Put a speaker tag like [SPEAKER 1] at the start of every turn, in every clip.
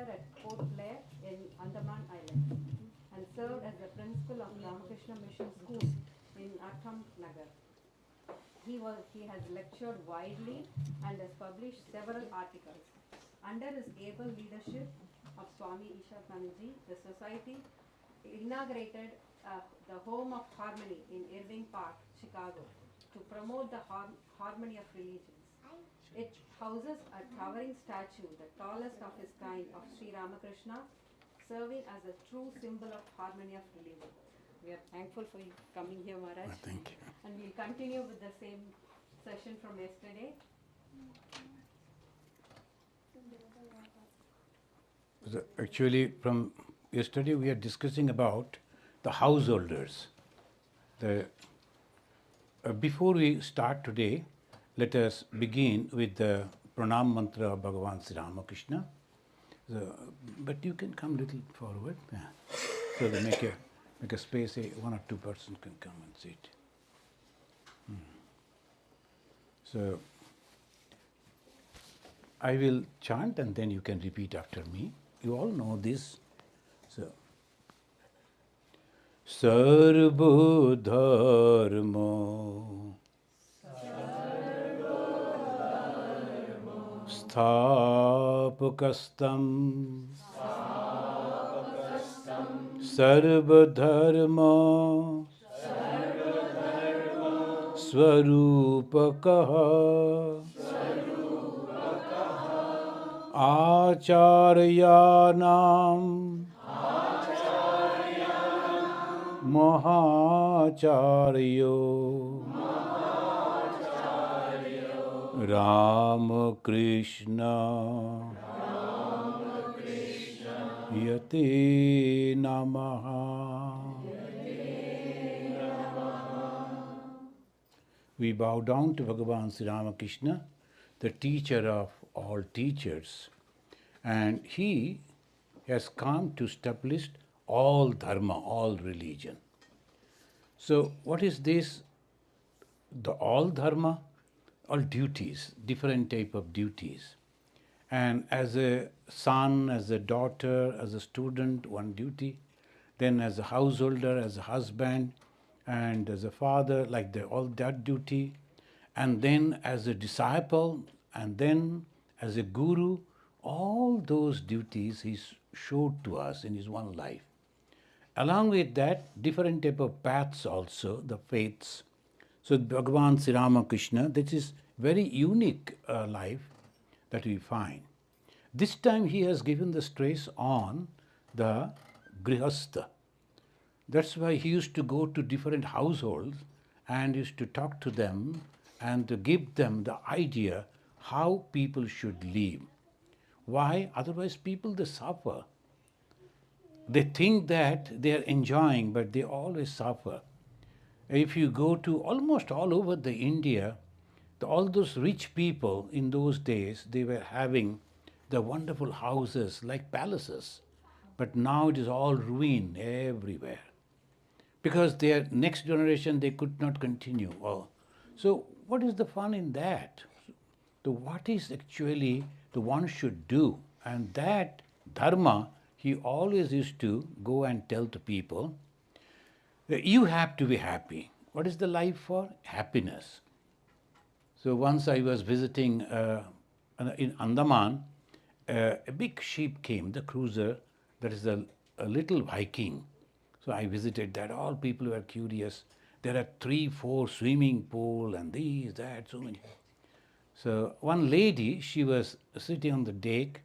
[SPEAKER 1] center at Port Blair in Andaman Islands and served as the principal of Ramakrishna Mission School in Atham Nagar. He has lectured widely and has published several articles. Under his able leadership of Swami Ishatmananda, the society inaugurated the Home of Harmony in Irving Park, Chicago, to promote the harmony of religions. It houses a towering statue, the tallest of its kind, of Sri Ramakrishna, serving as a true symbol of harmony of religion. We are thankful for you coming here, Maharaj.
[SPEAKER 2] Thank you.
[SPEAKER 1] And we'll continue with the same session from yesterday.
[SPEAKER 2] So actually, from yesterday we are discussing about the householders. Before we start today, let us begin with the pranam mantra of Bhagavan Sri Ramakrishna. So, but you can come a little forward, so they make a space. One or two persons can come and sit. So I will chant and then you can repeat after me. You all know this. So, Sarva Dharma Sthapakastam Sarva Dharma Swarupakaha Acharyanam Mahacharyo Ramakrishna Yate Namaha. We bow down to Bhagavan Sri Ramakrishna, the teacher of all teachers, and he has come to establish all dharma, all religion. So what is this? The all dharma, all duties, different type of duties. And as a son, as a daughter, as a student, one duty. Then as a householder, as a husband, and as a father, like all that duty. And then as a disciple, and then as a guru, all those duties he showed to us in his one life. Along with that, different type of paths also, the faiths. So Bhagavan Sri Ramakrishna, this is very unique life that we find. This time he has given the stress on the grihastha. That's why he used to go to different households and used to talk to them and to give them the idea how people should live. Why? Otherwise people, they suffer. They think that they are enjoying, but they always suffer. If you go to almost all over the India, all those rich people in those days, they were having the wonderful houses like palaces. But now it is all ruined everywhere. Because their next generation, they could not continue. So what is the fun in that? So what is actually the one should do? And that dharma, he always used to go and tell to people, you have to be happy. What is the life for? Happiness. So once I was visiting in Andaman, a big ship came, the cruiser, that is a little Viking. So I visited that. All people were curious. There are 3-4 swimming pool and these, that, so many. So one lady, she was sitting on the deck,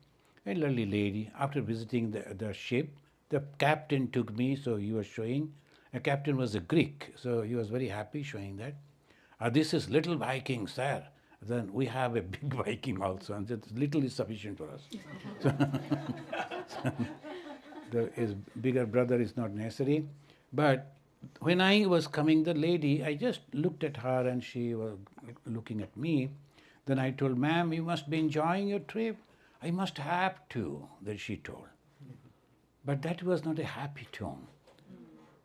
[SPEAKER 2] a lovely lady. After visiting the ship, the captain took me, so he was showing. The captain was a Greek, so he was very happy showing that. This is little Viking, sir. Then we have a big Viking also, and that little is sufficient for us. His bigger brother is not necessary. But when I was coming, the lady, I just looked at her and she was looking at me. Then I told, ma'am, you must be enjoying your trip. I must have to, that she told. But that was not a happy tone.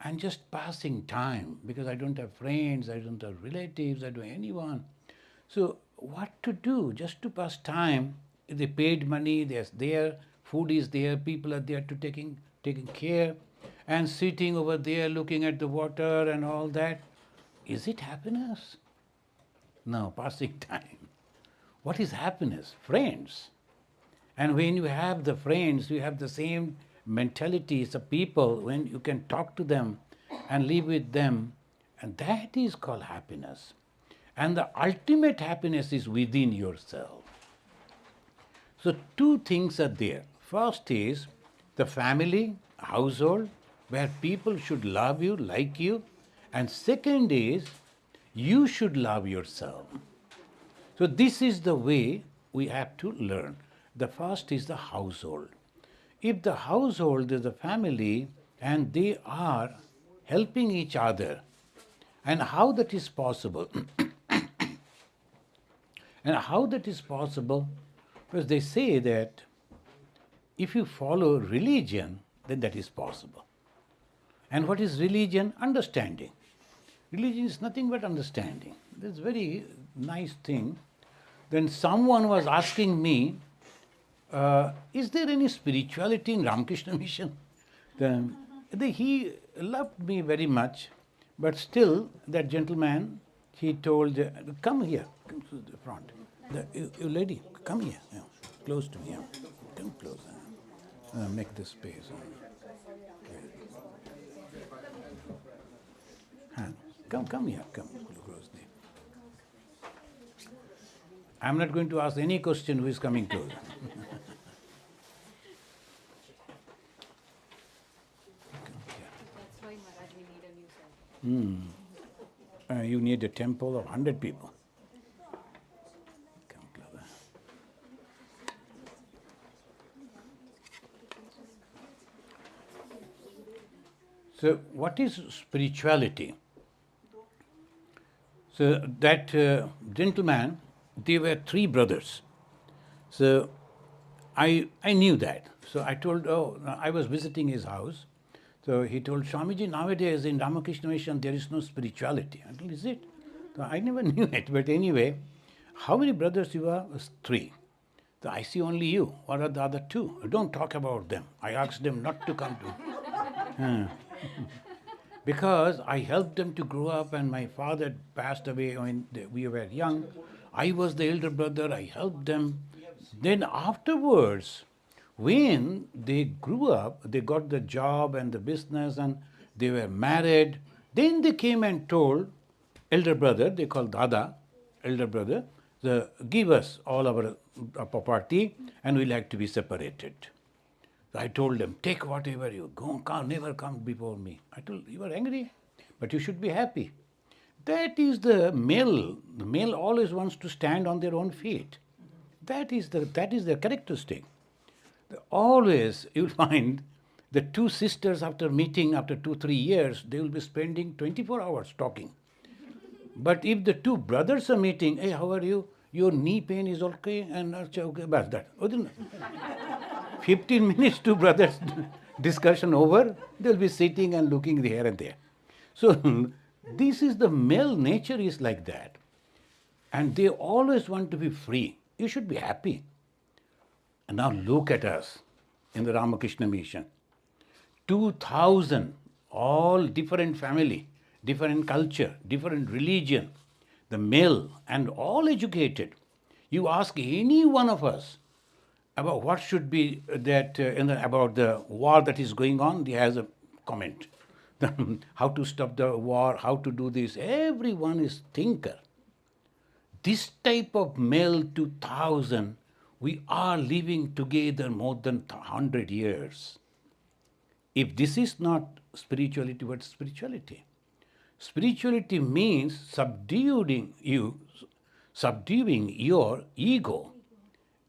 [SPEAKER 2] And just passing time, because I don't have friends, I don't have relatives, I don't have anyone. So what to do? Just to pass time, they paid money, they're there food is there, people are there to taking care, and sitting over there looking at the water and all that. Is it happiness? No, passing time. What is happiness? Friends. And when you have the friends, you have the same mentalities of people, when you can talk to them and live with them, and that is called happiness. And the ultimate happiness is within yourself. So two things are there. First is the family, household, where people should love you, like you. And second is you should love yourself. So this is the way we have to learn. The first is the household. If the household is a family and they are helping each other, and how that is possible? And how that is possible? Because they say that if you follow religion, then that is possible. And what is religion? Understanding. Religion is nothing but understanding. This very nice thing. Then someone was asking me, is there any spirituality in Ramakrishna Mission? He loved me very much, but still that gentleman, he told, come here, come to the front. You lady, come here, yeah, close to me, yeah. Come closer. Make this space. Come here, come close there. I'm not going to ask any question who is coming closer.
[SPEAKER 3] That's why, Maharaj, we need a new cell.
[SPEAKER 2] You need a temple of 100 people. Come closer. So, what is spirituality? So, that gentleman, they were three brothers. So, I knew that. So, I told, I was visiting his house. So, he told, Swamiji, nowadays in Ramakrishna Mission there is no spirituality. I told, is it? So, I never knew it. But anyway, how many brothers you are? Three. So, I see only you. What are the other two? Don't talk about them. I asked them not to come to me. Because I helped them to grow up, and my father passed away when we were young. I was the elder brother, I helped them. Then afterwards, when they grew up, they got the job and the business and they were married, then they came and told elder brother, they call Dada, elder brother, give us all our property and we'll have to be separated. I told them, take whatever you go, never come before me. I told, you are angry, but you should be happy. That is the male. The male always wants to stand on their own feet. That is their characteristic. Always you'll find the two sisters after meeting after 2-3 years, they will be spending 24 hours talking. But if the two brothers are meeting, hey, how are you? Your knee pain is okay, and okay, but that. 15 minutes, two brothers discussion over, they'll be sitting and looking here and there. So this is the male nature is like that. And they always want to be free. You should be happy. And now look at us in the Ramakrishna Mission. 2,000, all different family, different culture, different religion, the male and all educated. You ask any one of us about what should be that about the war that is going on, he has a comment. How to stop the war, how to do this. Everyone is thinker. This type of male 2,000, we are living together more than 100 years. If this is not spirituality, what's spirituality? Spirituality means subduing your ego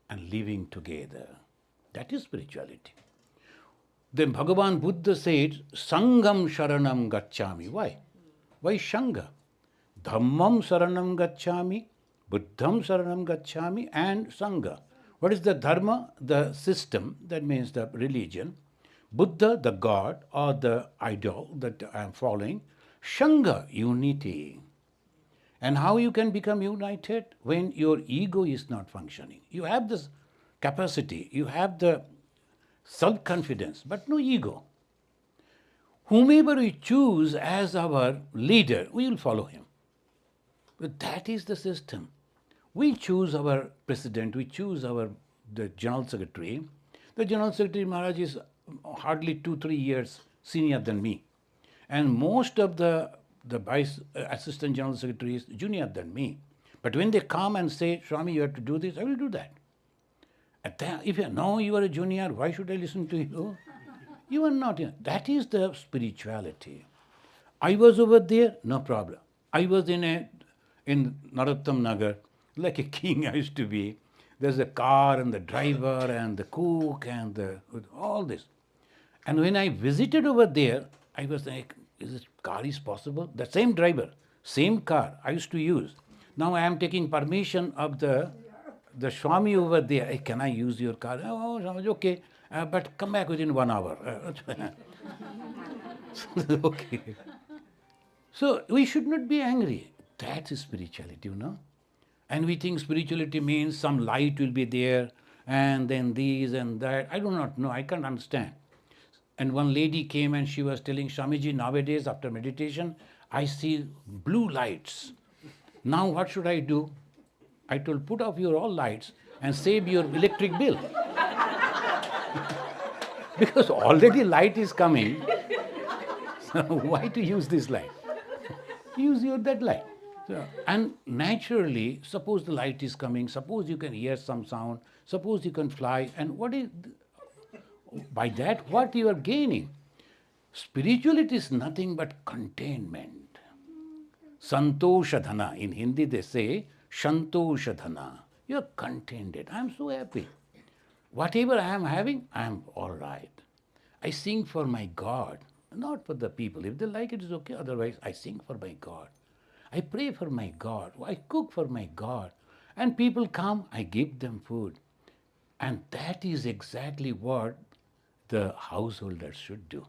[SPEAKER 2] and living together. That is spirituality. Then Bhagavan Buddha said, Sangham Sharanam Gacchami. Why? Why Shanga? Dhammam Sharanam Gacchami, Buddham Sharanam Gacchami, and Sangha. What is the dharma? The system, that means the religion. Buddha, the God or the idol that I am following. Shanga, unity. And how you can become united? When your ego is not functioning. You have this capacity, you have the self-confidence, but no ego. Whomever we choose as our leader, we will follow him. But that is the system. We choose our president, we choose the general secretary. The general secretary Maharaj is hardly 2-3 years senior than me. And most of the vice assistant general secretary is junior than me. But when they come and say, Swami, you have to do this, I will do that. If you know you are a junior, why should I listen to you? You are not. That is the spirituality. I was over there, no problem. I was in Narottam Nagar, like a king I used to be. There's a car and the driver and the cook and all this. And when I visited over there, I was like, is this car is possible? The same driver, same car I used to use. Now I am taking permission of the Swami over there. Hey, can I use your car? Oh, Swami, okay. But come back within 1 hour. Okay. So we should not be angry. That is spirituality, And we think spirituality means some light will be there and then this and that. I do not know. I can't understand. And one lady came and she was telling Swamiji, nowadays after meditation, I see blue lights. Now what should I do? I told, put off your all lights and save your electric bill. Because already light is coming. So why to use this light? Use that light. So, and naturally, suppose the light is coming, suppose you can hear some sound, suppose you can fly, and by that, what you are gaining? Spirituality is nothing but containment. Santoshadhana. In Hindi they say, Santoshadhana. You are contented. I am so happy. Whatever I am having, I am all right. I sing for my God, not for the people. If they like it, it's okay. Otherwise, I sing for my God. I pray for my God. I cook for my God. And people come, I give them food. And that is exactly what the householders should do.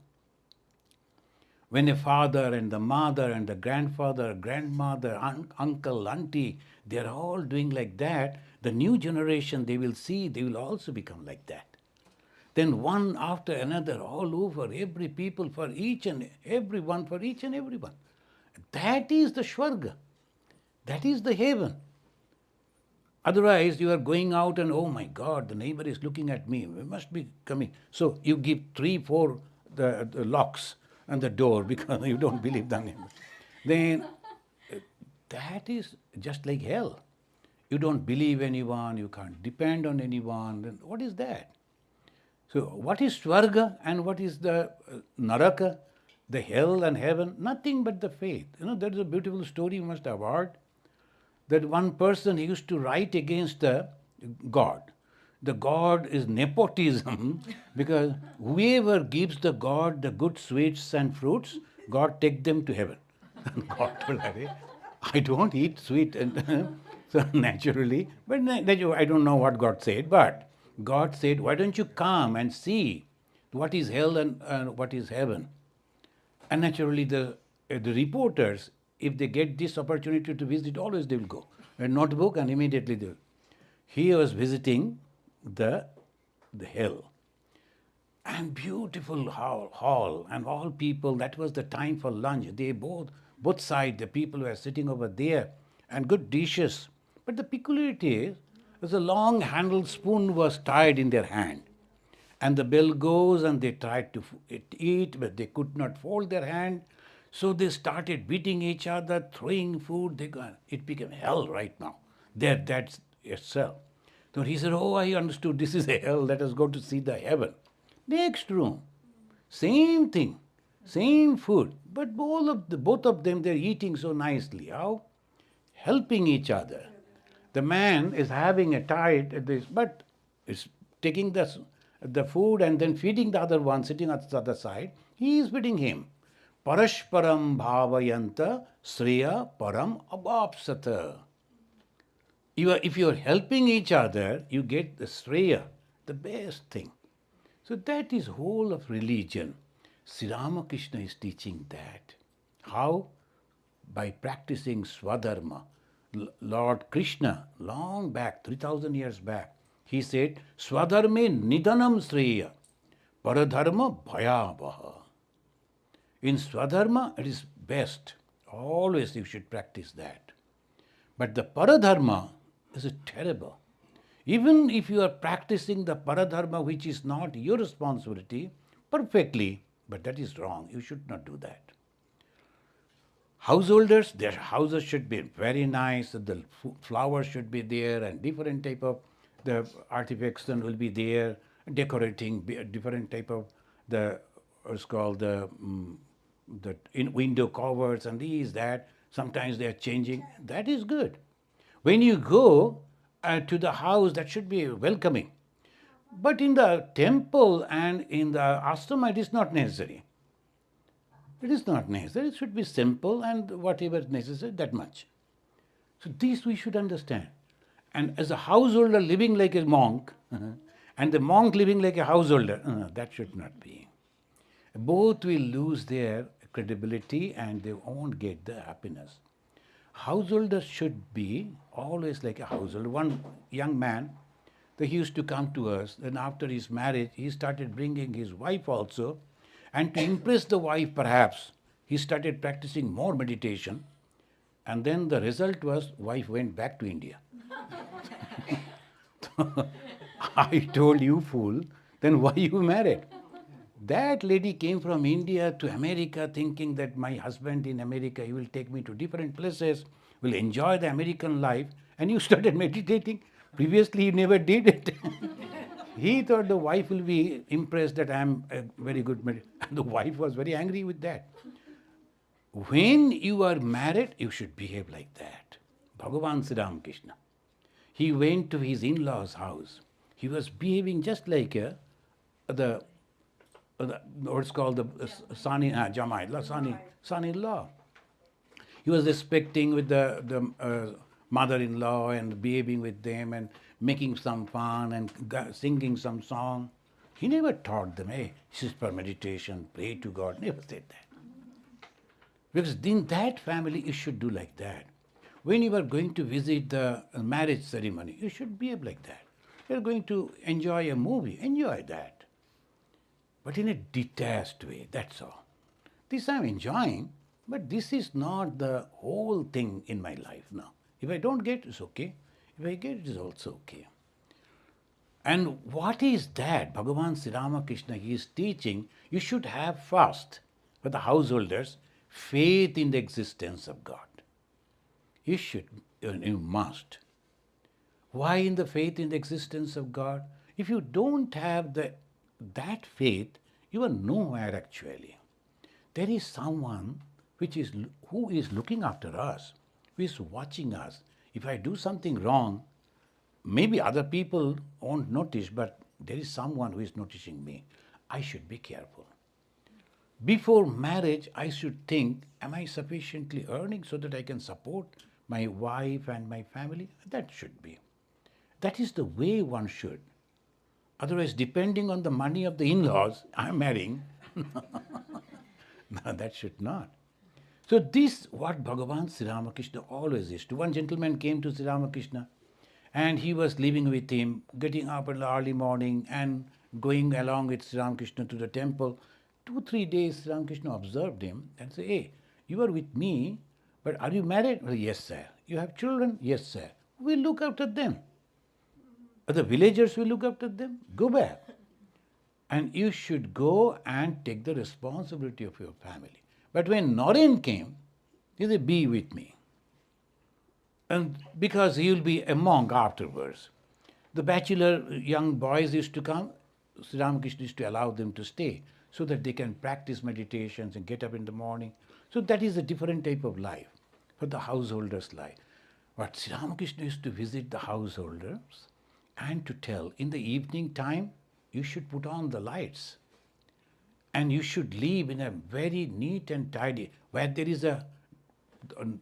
[SPEAKER 2] When a father and the mother and the grandfather, grandmother, uncle, auntie, they are all doing like that, the new generation they will see, they will also become like that. Then one after another, all over, every people for each and everyone, for each and everyone. That is the Shvarga. That is the heaven. Otherwise, you are going out and, oh my God, the neighbor is looking at me. We must be coming. So you give 3-4 the locks on the door because you don't believe the neighbor. Then that is just like hell. You don't believe anyone, you can't depend on anyone. Then what is that? So what is Swarga and what is the Naraka, the hell and heaven? Nothing but the faith. There is a beautiful story you must have heard. That one person he used to write against the God. The God is nepotism because whoever gives the God the good sweets and fruits, God take them to heaven. And God told, I don't eat sweet and so naturally, but I don't know what God said, but God said, why don't you come and see what is hell and what is heaven? And naturally the reporters, if they get this opportunity to visit, always they will go. A notebook and immediately they will. He was visiting the hell. And beautiful hall and all people, that was the time for lunch. They both sides, the people were sitting over there and good dishes. But the peculiarity is a long handled spoon was tied in their hand. And the bell goes and they tried to eat, but they could not fold their hand. So they started beating each other, throwing food. It became hell right now. That's itself. So he said, oh, I understood. This is a hell. Let us go to see the heaven. Next room, same thing, same food. But both of them, they're eating so nicely. How? Helping each other. The man is having a tide at this, but is taking the food and then feeding the other one sitting at the other side. He is feeding him. Parashparam bhavayanta sriya param abhapsata. If you are helping each other, you get the sriya, the best thing. So that is whole of religion. Sri Ramakrishna is teaching that. How? By practicing Swadharma. Lord Krishna, long back, 3000 years back, he said, Swadharme nidanam sriya. Paradharma bhayavaha. In Swadharma, it is best. Always you should practice that. But the paradharma is terrible. Even if you are practicing the paradharma, which is not your responsibility, perfectly, but that is wrong. You should not do that. Householders, their houses should be very nice, the flowers should be there, and different type of the artifacts will be there, decorating different type of the what's called the window covers and these that. Sometimes they are changing. That is good. When you go to the house, that should be welcoming. But in the temple and in the ashrama, it is not necessary. It is not necessary. It should be simple and whatever is necessary, that much. So this we should understand. And as a householder living like a monk, and the monk living like a householder, that should not be. Both will lose their credibility and they won't get the happiness. Householders should be always like a householder. One young man, he used to come to us, and after his marriage, he started bringing his wife also. And to impress the wife, perhaps, he started practicing more meditation. And then the result was, wife went back to India. I told you, fool, then why you married? That lady came from India to America thinking that my husband in America, he will take me to different places, will enjoy the American life, and you started meditating. Previously, you never did it. He thought the wife will be impressed that I am a very good meditator. And the wife was very angry with that. When you are married, you should behave like that. Bhagavan Sri Ramakrishna. He went to his in-laws' house. He was behaving just like what's called the son-in-law. He was respecting with the mother-in-law and behaving with them and making some fun and singing some song. He never taught them, hey, this is for meditation, pray to God. Never said that. Because in that family, you should do like that. When you are going to visit the marriage ceremony, you should behave like that. You are going to enjoy a movie, enjoy that. But in a detached way, that's all. This I am enjoying, but this is not the whole thing in my life now. If I don't get, it's okay. If I get, it is also okay. And what is that? Bhagavan Sri Ramakrishna, he is teaching, you should have first, for the householders, faith in the existence of God. You should, you must. Why in the faith in the existence of God? If you don't have that faith, you are nowhere actually. There is someone who is looking after us, who is watching us. If I do something wrong, maybe other people won't notice, but there is someone who is noticing me. I should be careful. Before marriage, I should think, am I sufficiently earning so that I can support my wife and my family? That should be. That is the way one should. Otherwise, depending on the money of the in-laws, I'm marrying. No, that should not. So this, what Bhagavan Sri Ramakrishna always is. One gentleman came to Sri Ramakrishna and he was living with him, getting up in the early morning and going along with Sri Ramakrishna to the temple. 2-3 days, Sri Ramakrishna observed him and said, hey, you are with me, but are you married? Well, yes, sir. You have children? Yes, sir. We'll look after them. The villagers will look after them. Go back. And you should go and take the responsibility of your family. But when Naren came, he said, be with me. And because he will be a monk afterwards. The bachelor young boys used to come, Sri Ramakrishna used to allow them to stay so that they can practice meditations and get up in the morning. So that is a different type of life for the householder's life. But Sri Ramakrishna used to visit the householders and to tell, in the evening time, you should put on the lights. And you should live in a very neat and tidy, where there is a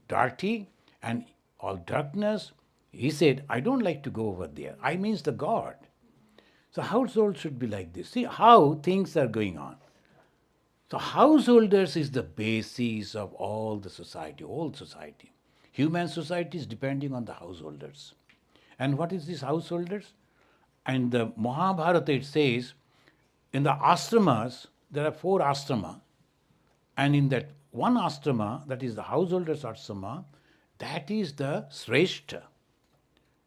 [SPEAKER 2] dirty and all darkness. He said, I don't like to go over there. I means the God. So household should be like this. See how things are going on. So householders is the basis of all the society, whole society. Human society is depending on the in the ashramas, there are 4 ashrama, and in that one ashrama, that is the householder's ashrama, that is the shrestha.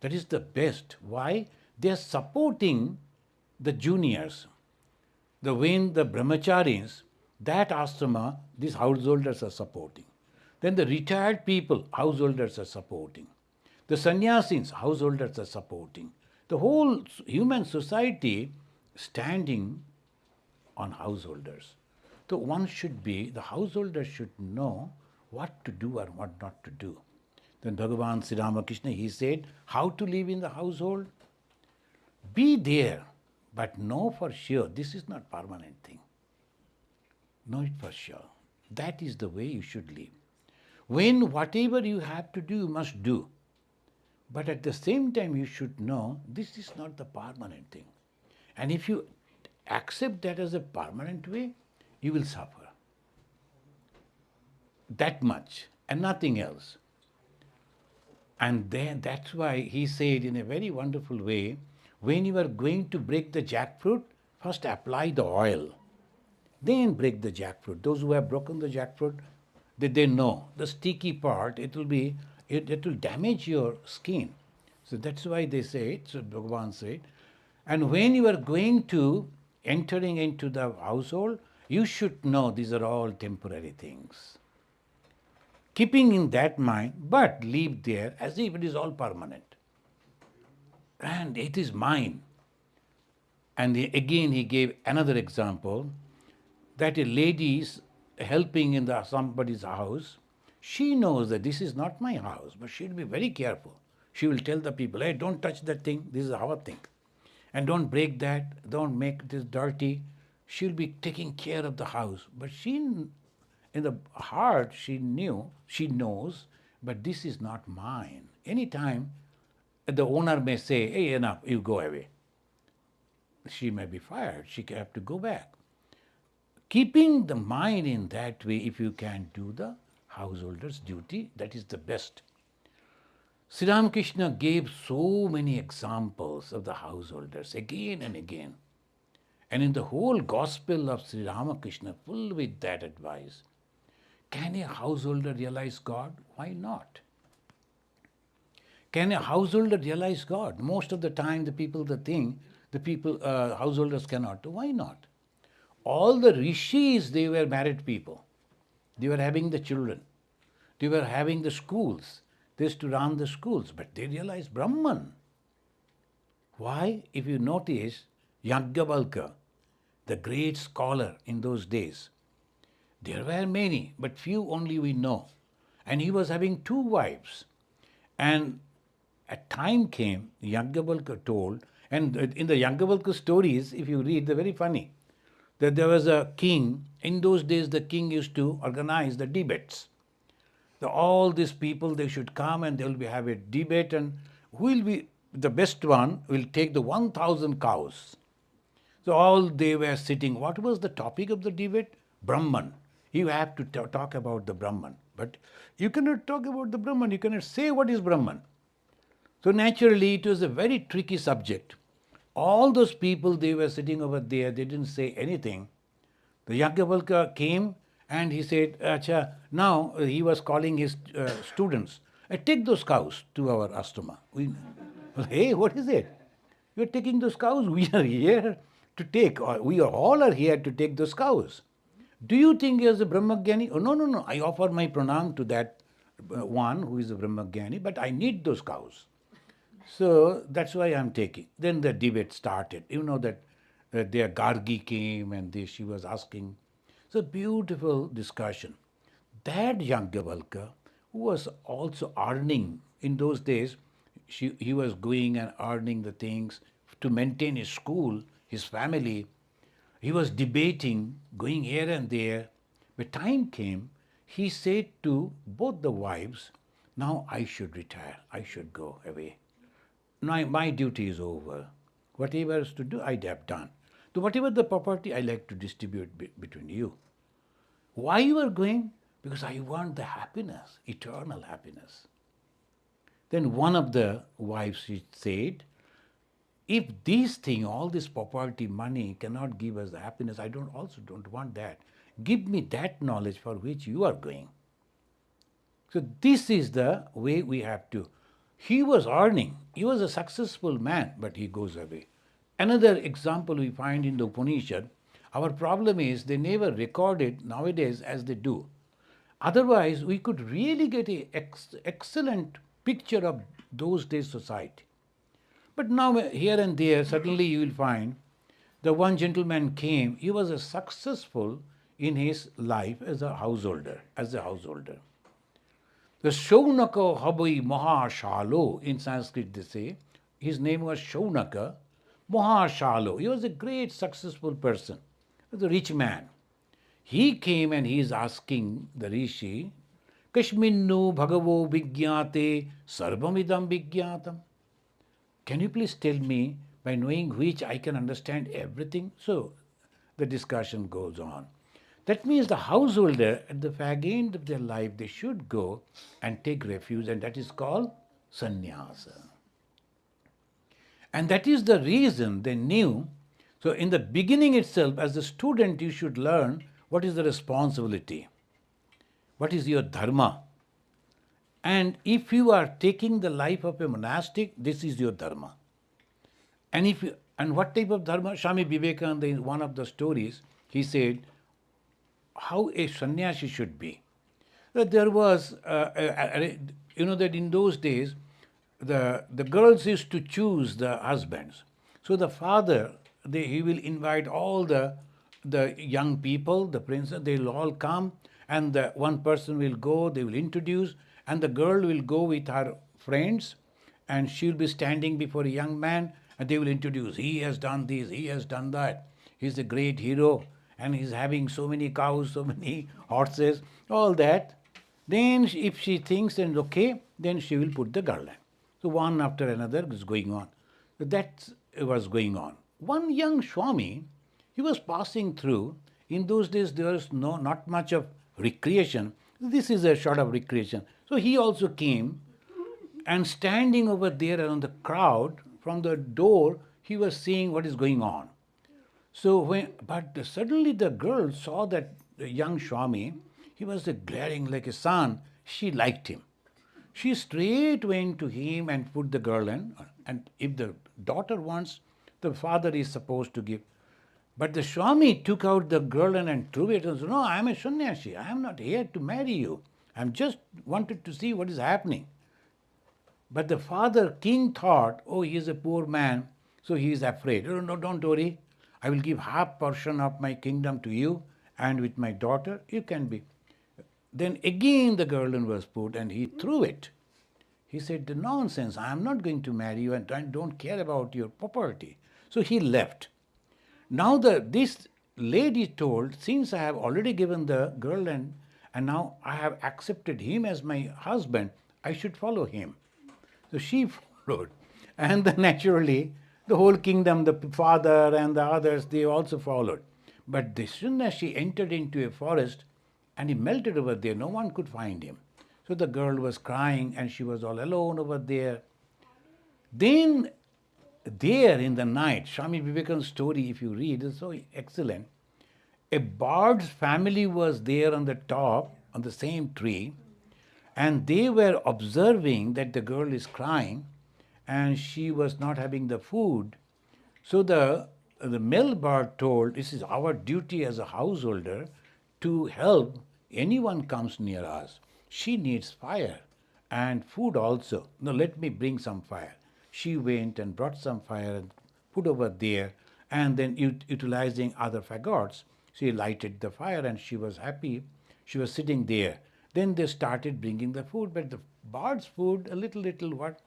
[SPEAKER 2] That is the best. Why? They are supporting the juniors. When the brahmacharis, that ashrama, these householders are supporting. Then the retired people, householders are supporting. The sannyasis, householders are supporting. The whole human society standing on householders. So the householder should know what to do or what not to do. Then Bhagavan Sri Ramakrishna, he said, how to live in the household? Be there, but know for sure, this is not permanent thing. Know it for sure. That is the way you should live. When whatever you have to do, you must do. But at the same time, you should know this is not the permanent thing. And if you accept that as a permanent way, you will suffer. That much and nothing else. And then that's why he said in a very wonderful way, when you are going to break the jackfruit, first apply the oil. Then break the jackfruit. Those who have broken the jackfruit, they know the sticky part, it will damage your skin. So that's why they say it, so Bhagavan said. And when you are going to entering into the household, you should know these are all temporary things. Keeping in that mind, but live there as if it is all permanent. And it is mine. And again he gave another example, that a lady is helping in somebody's house. She knows that this is not my house, but she'll be very careful. She will tell the people, hey, don't touch that thing, this is our thing. And don't break that, don't make this dirty. She'll be taking care of the house. But in the heart, she knows, but this is not mine. Anytime the owner may say, hey, enough, you go away. She may be fired, she have to go back. Keeping the mind in that way, if you can do the householder's duty, that is the best. Sri Ramakrishna gave so many examples of the householders again and again. And in the whole gospel of Sri Ramakrishna, full with that advice. Can a householder realize God? Why not? Can a householder realize God? Most of the time householders cannot. Why not? All the rishis, they were married people. They were having the children. They were having the schools. They used to run the schools, but they realized Brahman. Why? If you notice, Yajnavalkya, the great scholar in those days, there were many, but few only we know. And he was having 2 wives. And a time came, Yajnavalkya told, and in the Yajnavalkya stories, if you read, they're very funny, that there was a king. In those days, the king used to organize the debates. All these people, they should come and they will have a debate, and who will be the best one will take the 1,000 cows. So all they were sitting. What was the topic of the debate? Brahman. You have to talk about the Brahman. But you cannot talk about the Brahman. You cannot say what is Brahman. So naturally, it was a very tricky subject. All those people, they were sitting over there, they didn't say anything. The Yajnavalkya came and he said, Acha, now he was calling his students, take those cows to our ashrama. Hey, what is it? You're taking those cows? We are here to take, we all are here to take those cows. Do you think he is a Brahmagyani? Oh, no. I offer my pranam to that one who is a Brahmagyani, but I need those cows. So that's why I'm taking. Then the debate started. You know that their Gargi came and she was asking. So beautiful discussion. That Yajnavalkya, who was also earning in those days, he was going and earning the things to maintain his school, his family. He was debating, going here and there. When time came, he said to both the wives, now I should retire, I should go away. Now my duty is over. Whatever is to do, I have done. So whatever the property, I like to distribute between you. Why you are going? Because I want the happiness, eternal happiness. Then one of the wives, she said, if these things, all this property, money cannot give us the happiness, I also don't want that. Give me that knowledge for which you are going. So this is the way we have to. He was earning. He was a successful man, but he goes away. Another example we find in the Upanishad, our problem is they never record it nowadays as they do. Otherwise, we could really get an excellent picture of those days society. But now here and there, suddenly you will find the one gentleman came, he was a successful in his life as a householder. The Shaunaka Habai Mahashalo, in Sanskrit they say, his name was Shaunaka Mahashalo. He was a great successful person, he was a rich man. He came and he is asking the Rishi, Kashminnu Bhagavo Vigyate Sarvamidam Vigyatam. Can you please tell me, by knowing which I can understand everything? So the discussion goes on. That means the householder, at the fag end of their life, they should go and take refuge, and that is called sannyasa. And that is the reason they knew. So in the beginning itself, as a student, you should learn what is the responsibility, what is your dharma. And if you are taking the life of a monastic, this is your dharma. And what type of dharma? Swami Vivekananda, in one of the stories, he said how a sannyasi should be. That there was, that in those days, the girls used to choose the husbands. So the father, he will invite all the young people, the princes, they will all come, and the one person will go, they will introduce, and the girl will go with her friends, and she will be standing before a young man, and they will introduce, he has done this, he has done that, he's a great hero, and he's having so many cows, so many horses, all that. Then if she thinks and okay, then she will put the garland. So one after another is going on. So that was going on. One young Swami, he was passing through. In those days there was not much of recreation. This is a sort of recreation. So he also came, and standing over there around the crowd, from the door, he was seeing what is going on. So but suddenly the girl saw that the young Swami, he was glaring like a sun. She liked him. She straight went to him and put the garland. And if the daughter wants, the father is supposed to give. But the Swami took out the garland and threw it and said, no, I am a sannyasi. I am not here to marry you. I am just wanted to see what is happening. But the father, king, thought, oh, he is a poor man, so he is afraid. Oh, no, don't worry. I will give half portion of my kingdom to you, and with my daughter, you can be. Then again the garland was put, and he threw it. He said, nonsense, I am not going to marry you, and I don't care about your property. So he left. Now this lady told, since I have already given the garland, and now I have accepted him as my husband, I should follow him. So she followed. And then naturally, the whole kingdom, the father and the others, they also followed. But as soon as she entered into a forest, and he melted over there, no one could find him. So the girl was crying, and she was all alone over there. Then, there in the night, Swami Vivekananda's story, if you read, is so excellent. A bird's family was there on the top, on the same tree, and they were observing that the girl is crying, and she was not having the food. So the male bird told, this is our duty as a householder to help anyone comes near us. She needs fire and food also. Now let me bring some fire. She went and brought some fire and put over there, and then utilizing other fagots, she lighted the fire, and she was happy. She was sitting there. Then they started bringing the food, but the bird's food, a little what?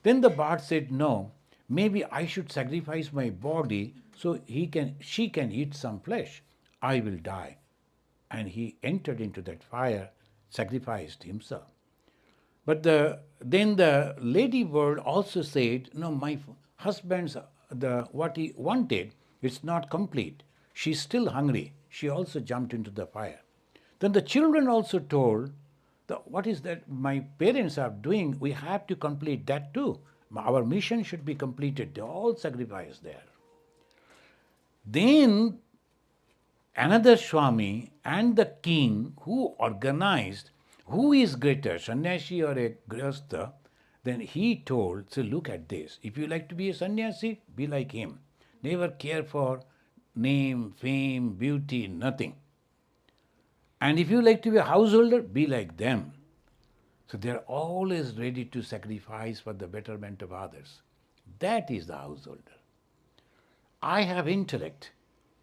[SPEAKER 2] Then the bird said, no, maybe I should sacrifice my body so she can eat some flesh. I will die. And he entered into that fire, sacrificed himself. But then the lady bird also said, no, my husband's, what he wanted, it's not complete. She's still hungry. She also jumped into the fire. Then the children also told, what is that my parents are doing? We have to complete that too. Our mission should be completed. They all sacrifice there. Then another Swami and the king who organized who is greater, sannyasi or a grihastha, then he told, so look at this. If you like to be a sannyasi, be like him. Never care for name, fame, beauty, nothing. And if you like to be a householder, be like them. So they are always ready to sacrifice for the betterment of others. That is the householder. I have intellect.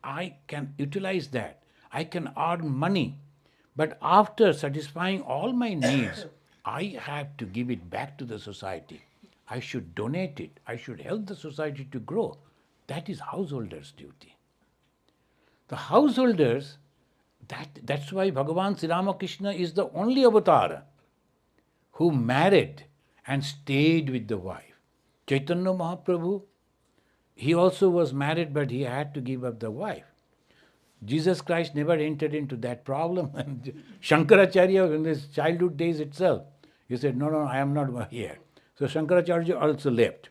[SPEAKER 2] I can utilize that. I can earn money. But after satisfying all my needs, I have to give it back to the society. I should donate it. I should help the society to grow. That is householder's duty. The householders, that's why Bhagavan Sri Ramakrishna is the only avatar who married and stayed with the wife. Chaitanya Mahaprabhu, he also was married, but he had to give up the wife. Jesus Christ never entered into that problem. And Shankaracharya, in his childhood days itself, he said, no, I am not here. So Shankaracharya also left.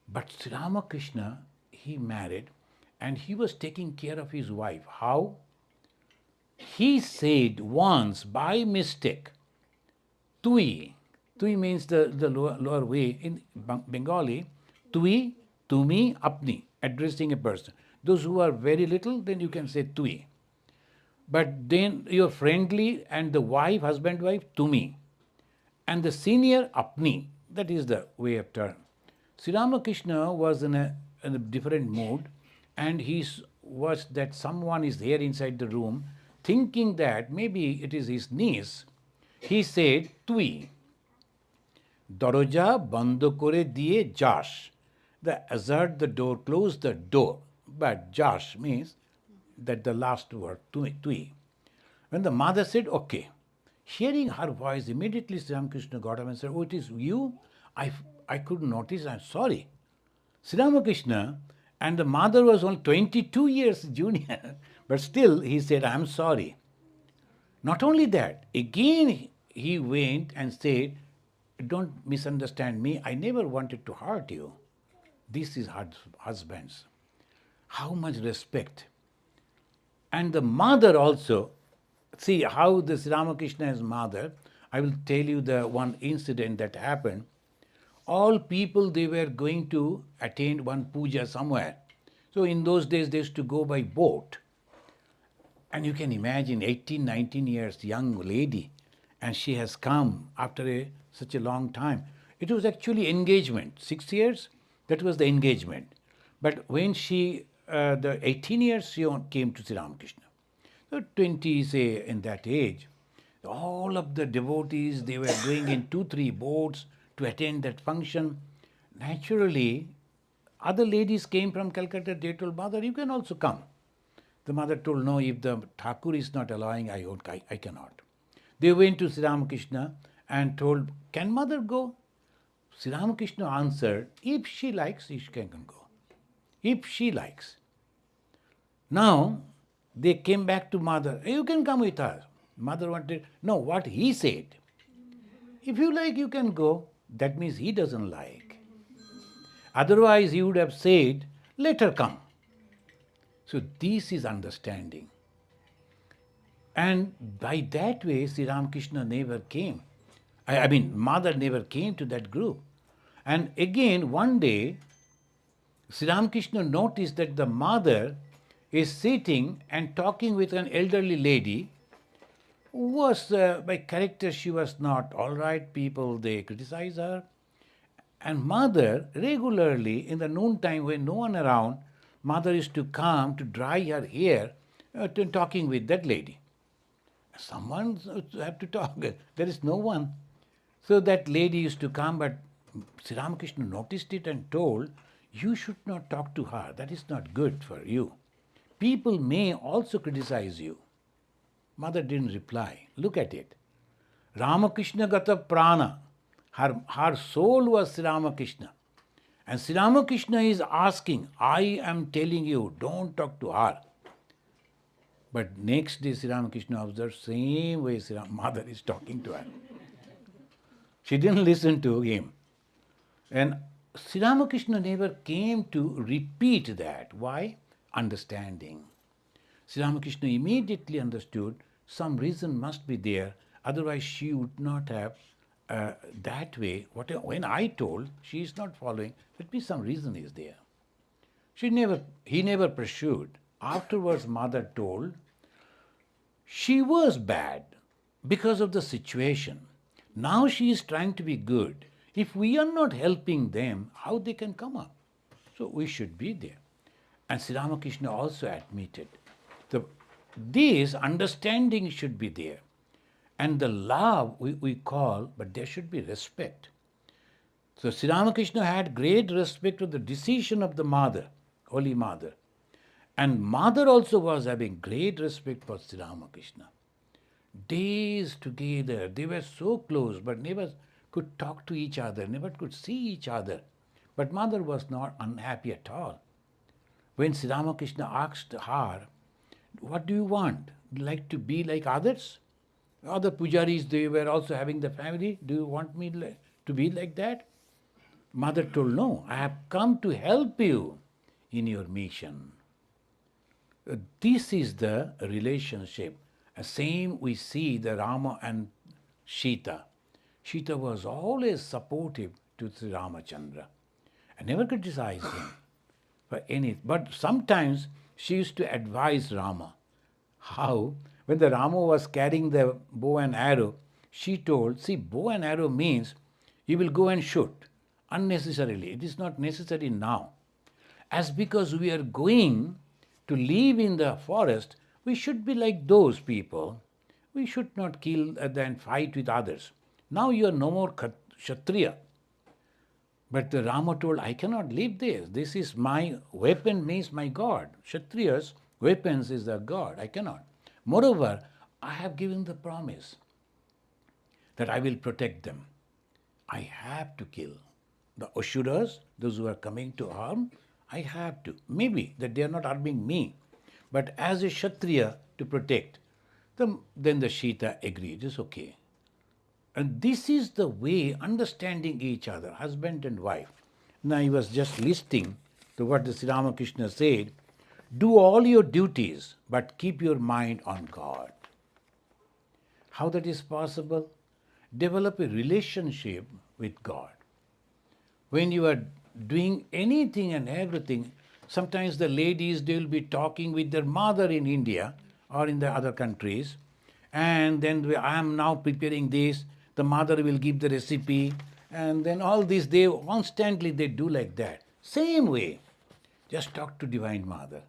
[SPEAKER 2] But Sri Ramakrishna, he married and he was taking care of his wife. How? He said once by mistake, Tui. Tui means the lower way. In Bengali, Tui, Tumi, Apni, addressing a person. Those who are very little, then you can say Tui. But then you're friendly and the wife, husband, wife, Tumi. And the senior, Apni. That is the way of term. Sri Ramakrishna was in a different mood, and he was that someone is there inside the room, thinking that maybe it is his niece. He said, Tui. Doroja bando kore diye jash. The assert the door, close the door. But Josh means that the last word, tui. When the mother said, okay, hearing her voice, immediately Sri Ramakrishna got up and said, oh, it is you? I couldn't notice, I'm sorry. Sri Ramakrishna, and the mother was only 22 years junior, but still he said, I'm sorry. Not only that, again he went and said, don't misunderstand me, I never wanted to hurt you. This is husbands. How much respect. And the mother also, see how the Sri Ramakrishna's mother, I will tell you the one incident that happened. All people, they were going to attend one puja somewhere. So in those days, they used to go by boat. And you can imagine 18, 19 years, young lady, and she has come after such a long time. It was actually engagement. 6 years, that was the engagement. But when she, the 18 years, she came to Sri Ramakrishna. So 20, say, in that age, all of the devotees, they were going in 2-3 boats to attend that function. Naturally, other ladies came from Calcutta, they told, mother, you can also come. The mother told, no, if the Thakur is not allowing, I cannot. They went to Sri Ramakrishna and told, can mother go? Sri Ramakrishna answered, if she likes, she can go. If she likes. Now, they came back to mother, you can come with us. Mother wanted, no, what he said. If you like, you can go. That means he doesn't like. Otherwise, he would have said, let her come. So this is understanding. And by that way, Sri Ramakrishna never came. I mean, mother never came to that group. And again, one day, Sri Ramakrishna noticed that the mother is sitting and talking with an elderly lady who was, by character, she was not all right. People, they criticize her. And mother, regularly, in the noontime when no one around, mother used to come to dry her hair, talking with that lady. Someone have to talk. There is no one. So that lady used to come, but Sri Ramakrishna noticed it and told, you should not talk to her. That is not good for you. People may also criticize you. Mother didn't reply. Look at it. Ramakrishna gata prana. Her soul was Sri Ramakrishna. And Sri Ramakrishna is asking, I am telling you, don't talk to her. But next day Sri Ramakrishna observed, same way mother is talking to her. She didn't listen to him. And Sri Ramakrishna never came to repeat that. Why? Understanding. Sri Ramakrishna immediately understood some reason must be there, otherwise she would not have that way. When I told, she is not following, let me some reason is there. He never pursued. Afterwards, mother told, she was bad because of the situation. Now she is trying to be good. If we are not helping them, how they can come up? So we should be there. And Sri Ramakrishna also admitted this understanding should be there. And the love we call, but there should be respect. So Sri Ramakrishna had great respect to the decision of the mother, Holy Mother. And mother also was having great respect for Sri Ramakrishna. Days together, they were so close, but never could talk to each other, never could see each other. But mother was not unhappy at all. When Sri Ramakrishna asked her, what do you want? Like to be like others? Other pujaris, they were also having the family. Do you want me to be like that? Mother told, no, I have come to help you in your mission. This is the relationship. Same we see the Rama and Sita. Sita was always supportive to Sri Ramachandra and never criticized him for anything. But sometimes she used to advise Rama. How? When the Rama was carrying the bow and arrow, she told, see, bow and arrow means you will go and shoot unnecessarily. It is not necessary now. As because we are going to live in the forest, we should be like those people. We should not kill and fight with others. Now you are no more Kshatriya. But the Rama told, I cannot live this. This is my weapon, means my God. Kshatriya's weapons is their God. I cannot. Moreover, I have given the promise that I will protect them. I have to kill the Asuras, those who are coming to harm. I have to. Maybe that they are not harming me, but as a Kshatriya to protect them. Then the Sita agreed, it's okay. And this is the way understanding each other, husband and wife. Now he was just listing to what the Sri Ramakrishna said, do all your duties, but keep your mind on God. How that is possible? Develop a relationship with God. When you are doing anything and everything, sometimes the ladies, they will be talking with their mother in India or in the other countries, and then I am now preparing this, the mother will give the recipe, and then all this, they constantly they do like that. Same way, just talk to Divine Mother.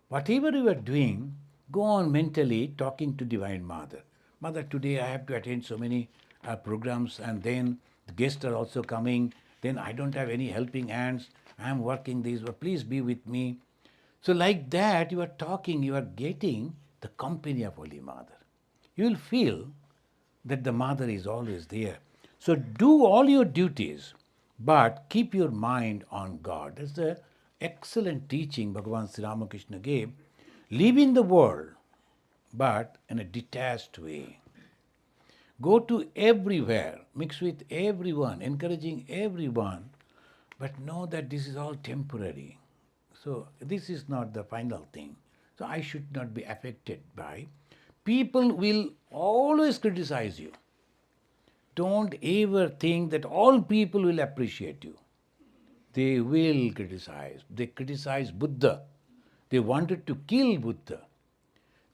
[SPEAKER 2] Whatever you are doing, go on mentally talking to Divine Mother. Mother, today I have to attend so many programs, and then the guests are also coming, then I don't have any helping hands, I am working this, but please be with me. So like that, you are talking, you are getting the company of Holy Mother. You will feel that the Mother is always there. So do all your duties, but keep your mind on God. That's the excellent teaching Bhagavan Sri Ramakrishna gave. Live in the world, but in a detached way. Go to everywhere, mix with everyone, encouraging everyone, but know that this is all temporary. So this is not the final thing. So I should not be affected by. People will always criticize you. Don't ever think that all people will appreciate you. They will criticize. They criticize Buddha. They wanted to kill Buddha.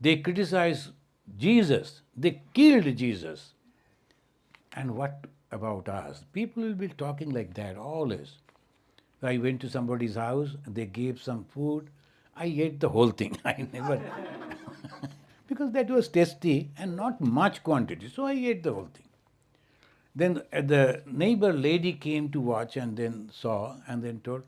[SPEAKER 2] They criticize Jesus. They killed Jesus. And what about us? People will be talking like that always. I went to somebody's house, they gave some food. I ate the whole thing. I never... because that was tasty and not much quantity. So I ate the whole thing. Then the neighbor lady came to watch and then saw and then told,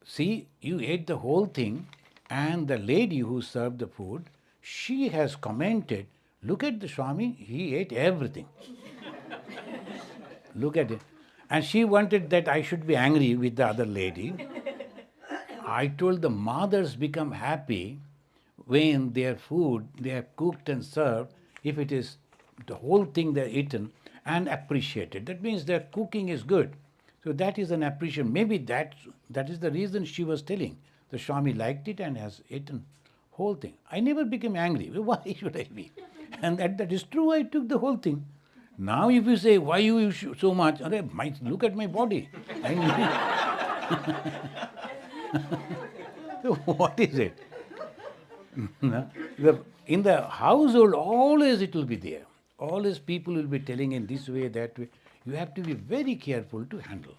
[SPEAKER 2] see, you ate the whole thing, and the lady who served the food, she has commented, look at the Swami, he ate everything. Look at it. And she wanted that I should be angry with the other lady. I told the mothers become happy when their food they have cooked and served, if it is the whole thing they are eaten and appreciated. That means their cooking is good. So that is an appreciation. Maybe that is the reason she was telling. The Swami liked it and has eaten whole thing. I never became angry. Why should I be? And that is true. I took the whole thing. Now if you say, why you so much? Look at my body. So what is it? In the household, always it will be there. Always people will be telling in this way, that way. You have to be very careful to handle.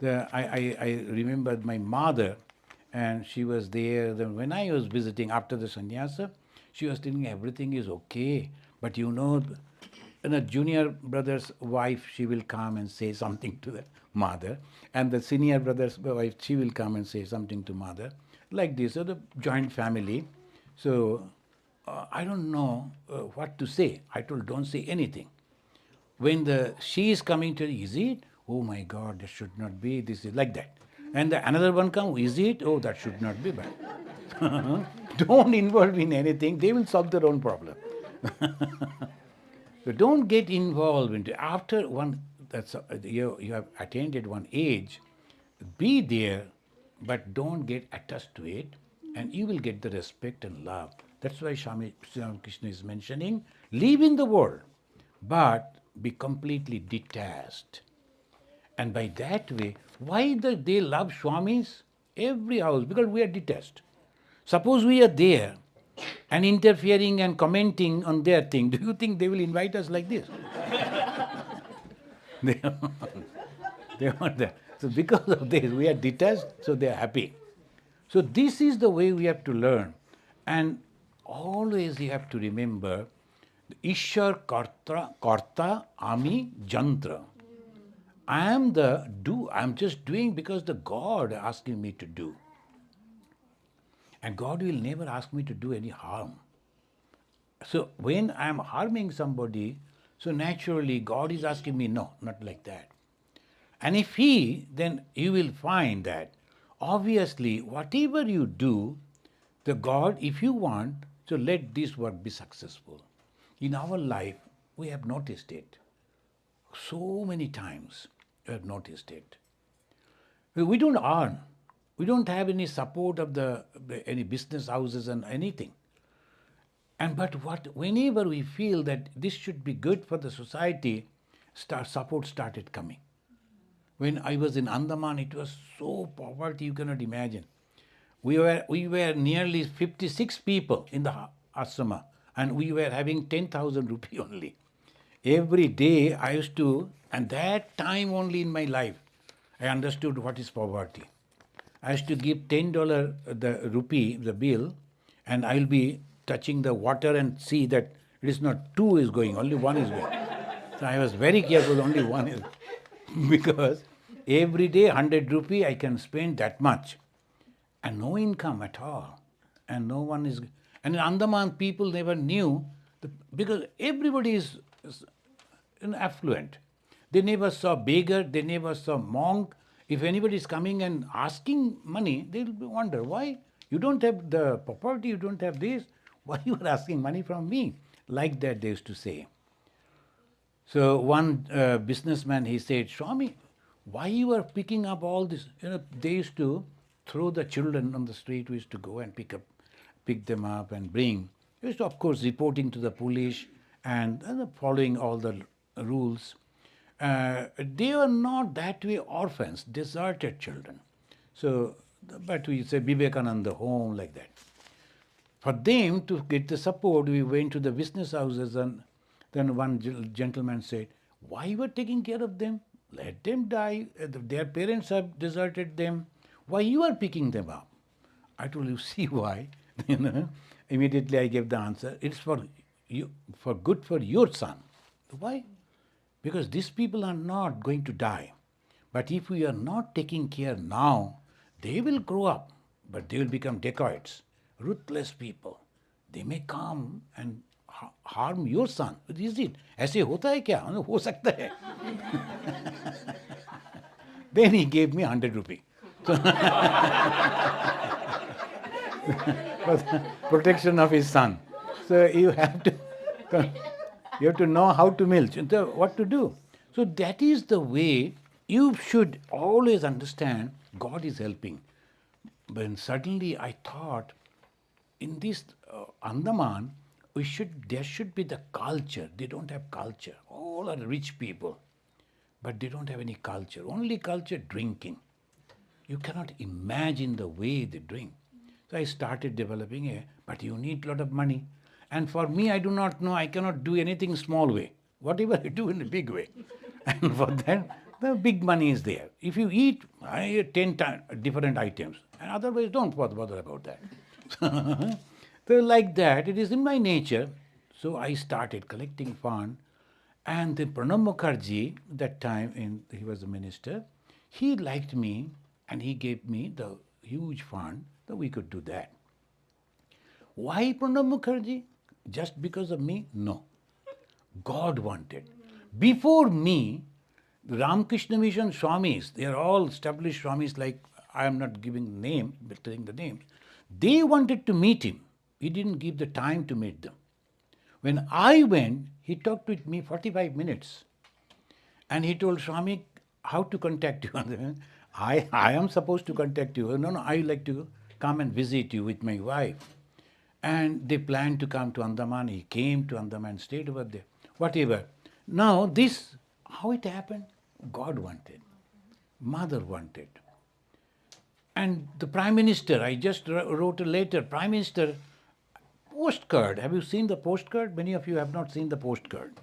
[SPEAKER 2] I remember my mother, and she was there. Then when I was visiting after the sannyasa, she was telling everything is okay. But a junior brother's wife, she will come and say something to the mother. And the senior brother's wife, she will come and say something to mother. Like this, so the joint family. So I don't know what to say. I told, don't say anything. When she is coming to, is it? Oh my God, that should not be. This is like that. And another one comes, is it? Oh, that should not be bad. Don't involve in anything. They will solve their own problem. So don't get involved into. After one, you have attained one age, be there, but don't get attached to it, and you will get the respect and love. That's why Swami Krishna is mentioning, live in the world, but be completely detached. And by that way, why they love Swamis? Every house, because we are detached. Suppose we are there and interfering and commenting on their thing, do you think they will invite us like this? They want that. So because of this, we are detached, so they are happy. So this is the way we have to learn. And always you have to remember, Ishwar Karta Ami Jantra. I am just doing because the God asking me to do. And God will never ask me to do any harm. So when I am harming somebody, so naturally God is asking me, no, not like that. And if then you will find that obviously whatever you do, the God, if you want, so let this work be successful. In our life, we have noticed it. So many times we have noticed it. We don't earn. We don't have any support of any business houses and anything. But whenever we feel that this should be good for the society, support started coming. When I was in Andaman, it was so poverty you cannot imagine. We were nearly 56 people in the ashrama, and we were having 10,000 rupee only. Every day I used to, and that time only in my life, I understood what is poverty. I used to give $10 the rupee, the bill, and I will be touching the water and see that it is not 2 is going, only 1 is going. So I was very careful, only 1 is, because every day 100 rupee I can spend that much, and no income at all, and no one is. And in Andaman, people never knew, because everybody is affluent. They never saw beggar, they never saw monk. If anybody is coming and asking money, they will wonder, why? You don't have the property, you don't have this, why you are asking money from me? Like that they used to say. So one businessman, he said, Swami, why you are picking up all this? They used to throw the children on the street. We used to go and pick them up and bring. We used to, of course, reporting to the police and following all the rules. They are not that way orphans, deserted children. So, but we say Vivekananda home, like that. For them to get the support, we went to the business houses, and then one gentleman said, why you are taking care of them? Let them die. Their parents have deserted them. Why you are picking them up? I told you, see why. Immediately I gave the answer. It's for you, for good for your son. Why? Because these people are not going to die. But if we are not taking care now, they will grow up, but they will become dacoits, ruthless people. They may come and harm your son. Is it? ऐसे होता है क्या? हो सकता है. Then he gave me 100 rupee. For the protection of his son. So you have to know how to milk, what to do. So that is the way you should always understand God is helping. When suddenly I thought, in this Andaman, there should be the culture. They don't have culture. All are rich people, but they don't have any culture. Only culture, drinking. You cannot imagine the way they drink. So I started developing but you need a lot of money. And for me, I do not know, I cannot do anything small way. Whatever I do in a big way. And for that, the big money is there. If you eat, I eat 10 different items. And otherwise, don't bother about that. So like that, it is in my nature. So I started collecting fund. And the Pranab Mukherjee, that time he was a minister, he liked me and he gave me the huge fund that we could do that. Why Pranab Mukherjee? Just because of me? No. God wanted. Before me, the Ramakrishna Mission Swamis, they are all established Swamis, like I am not giving name, but telling the names. They wanted to meet him. He didn't give the time to meet them. When I went, he talked with me 45 minutes. And he told Swami how to contact you. I am supposed to contact you. No, I like to come and visit you with my wife. And they planned to come to Andaman. He came to Andaman, stayed over there. Whatever. Now this, how it happened? God wanted. Mother wanted. And the Prime Minister, I just wrote a letter. Prime Minister, postcard. Have you seen the postcard? Many of you have not seen the postcard.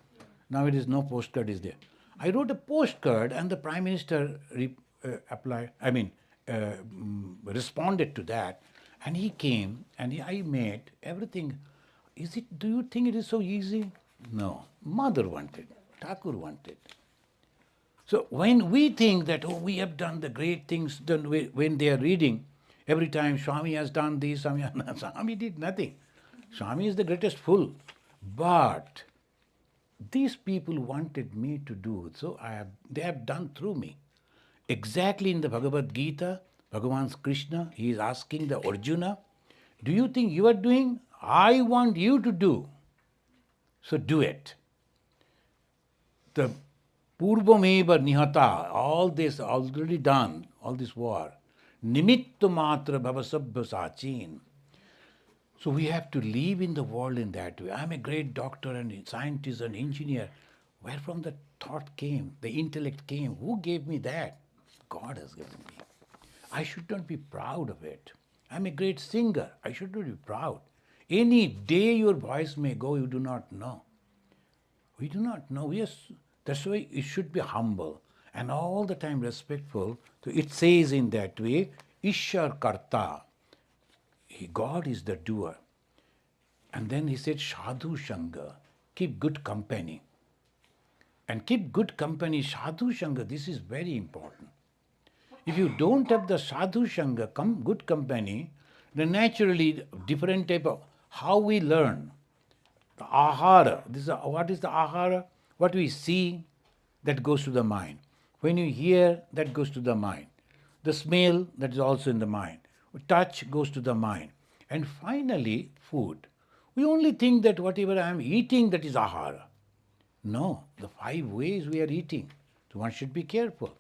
[SPEAKER 2] Nowadays, no postcard is there. I wrote a postcard, and the Prime Minister responded to that, and he came, and I met everything. Do you think it is so easy? No. Mother wanted. Thakur wanted. So when we think that, we have done the great things, then when they are reading, every time Swami has done this, Swami did nothing. Swami is the greatest fool. But these people wanted me to do, so they have done through me. Exactly in the Bhagavad Gita, Bhagavan Krishna, he is asking the Arjuna, do you think you are doing? I want you to do. So do it. The Purvameva Nihata, all this already done, all this war. Nimitta matra bhavasabha sachin. So we have to live in the world in that way. I'm a great doctor and scientist and engineer. Where from the thought came, the intellect came? Who gave me that? God has given me. I should not be proud of it. I'm a great singer. I should not be proud. Any day your voice may go, you do not know. We do not know. That's why it should be humble and all the time respectful. So it says in that way, Ishar Karta. God is the doer. And then he said, Sadhu Shanga, keep good company. And keep good company, Sadhu Shanga, this is very important. If you don't have the Sadhu Shanga, good company, then naturally different type of, how we learn. The ahara, what is the ahara? What we see, that goes to the mind. When you hear, that goes to the mind. The smell, that is also in the mind. Touch goes to the mind. And finally, food. We only think that whatever I am eating, that is ahara. No, the 5 ways we are eating. So one should be careful.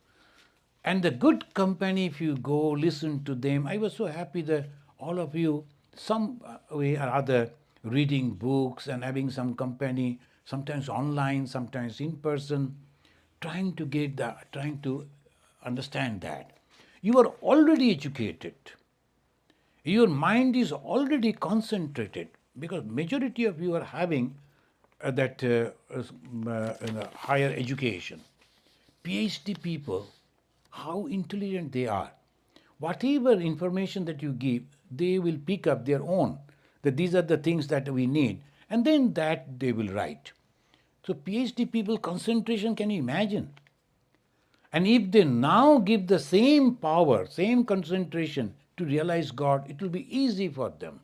[SPEAKER 2] And the good company, if you go listen to them, I was so happy that all of you, some way or other, reading books and having some company, sometimes online, sometimes in person, trying to understand that. You are already educated. Your mind is already concentrated because majority of you are having higher education. PhD people, how intelligent they are. Whatever information that you give, they will pick up their own, that these are the things that we need, and then that they will write. So PhD people, concentration, can you imagine? And if they now give the same power, same concentration to realize God, it will be easy for them.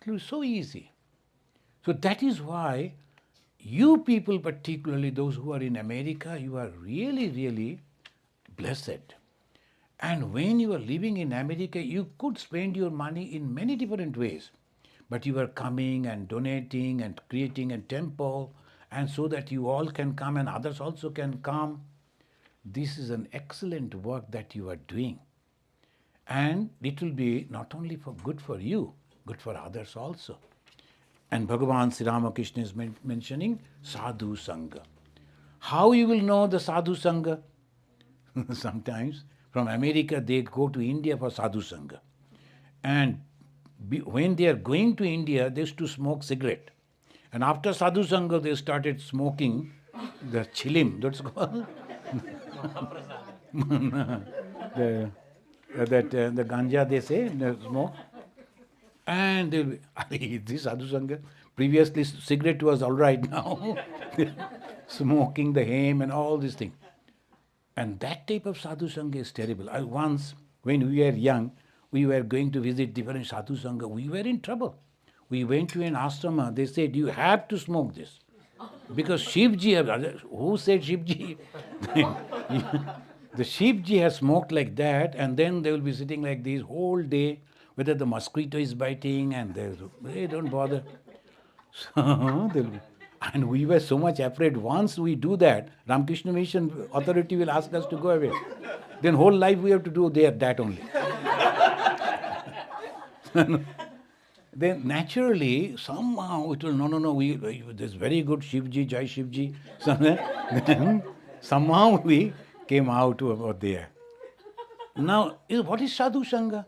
[SPEAKER 2] It will be so easy. So that is why you people, particularly those who are in America, you are really, really blessed. And when you are living in America, you could spend your money in many different ways. But you are coming and donating and creating a temple, and so that you all can come and others also can come. this is an excellent work that you are doing. And it will be not only for good for you, good for others also. And Bhagavan Sri Ramakrishna is mentioning sadhu sangha. How you will know the sadhu sangha? Sometimes from America they go to India for sadhu sangha. And when they are going to India, they used to smoke cigarette. And after sadhu sangha, they started smoking the chilim, that's called. The ganja they say, they smoke. And they'll be, this sadhu sangha, previously cigarette was all right, now smoking the hame and all these things. And that type of sadhu sangha is terrible. Once, when we were young, we were going to visit different sadhu sangha, we were in trouble. We went to an ashrama, they said, you have to smoke this. Because Shivji, who said Shivji? The Shivji has smoked like that, and then they will be sitting like this whole day, whether the mosquito is biting, and they don't bother. So, and we were so much afraid. Once we do that, Ramakrishna Mission Authority will ask us to go away. Then whole life we have to do that only. Then naturally, somehow it will, no, this very good Shivji, Jai Shivji. Then somehow we came out over there. Now, what is sadhu sangha?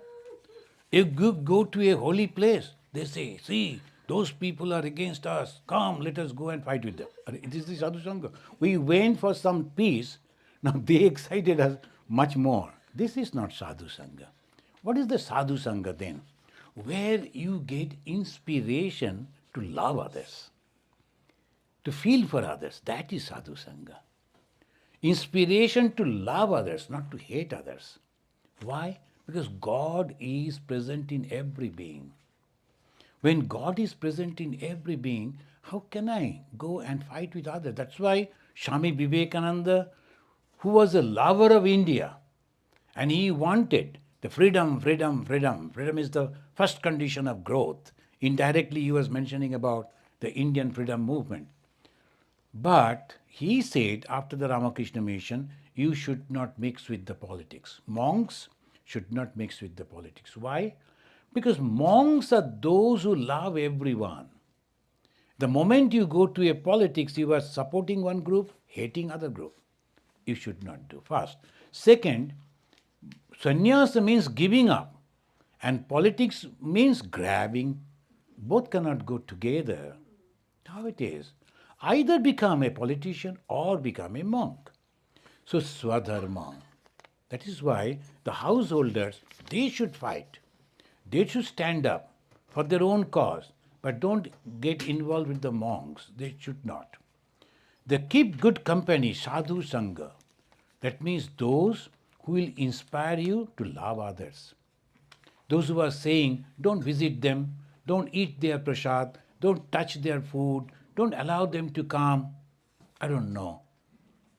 [SPEAKER 2] If you go to a holy place, they say, see, those people are against us. Come, let us go and fight with them. It is the sadhu sangha. We went for some peace. Now they excited us much more. This is not sadhu sangha. What is the sadhu sangha then? Where you get inspiration to love others, to feel for others. That is sadhu sangha. Inspiration to love others, not to hate others. Why? Because God is present in every being. When God is present in every being, how can I go and fight with others? That's why Swami Vivekananda, who was a lover of India, and he wanted the freedom. Freedom is the first condition of growth. Indirectly, he was mentioning about the Indian freedom movement. But he said, after the Ramakrishna Mission, you should not mix with the politics. Monks should not mix with the politics. Why? Because monks are those who love everyone. The moment you go to a politics, you are supporting one group, hating other group. You should not do. First. Second, sannyasa means giving up, and politics means grabbing. Both cannot go together. How it is? Either become a politician or become a monk. So swadharma. That is why the householders, they should fight. They should stand up for their own cause, but don't get involved with the monks. They should not. They keep good company, sadhu sangha. That means those who will inspire you to love others. Those who are saying, don't visit them, don't eat their prasad, don't touch their food, don't allow them to come. I don't know.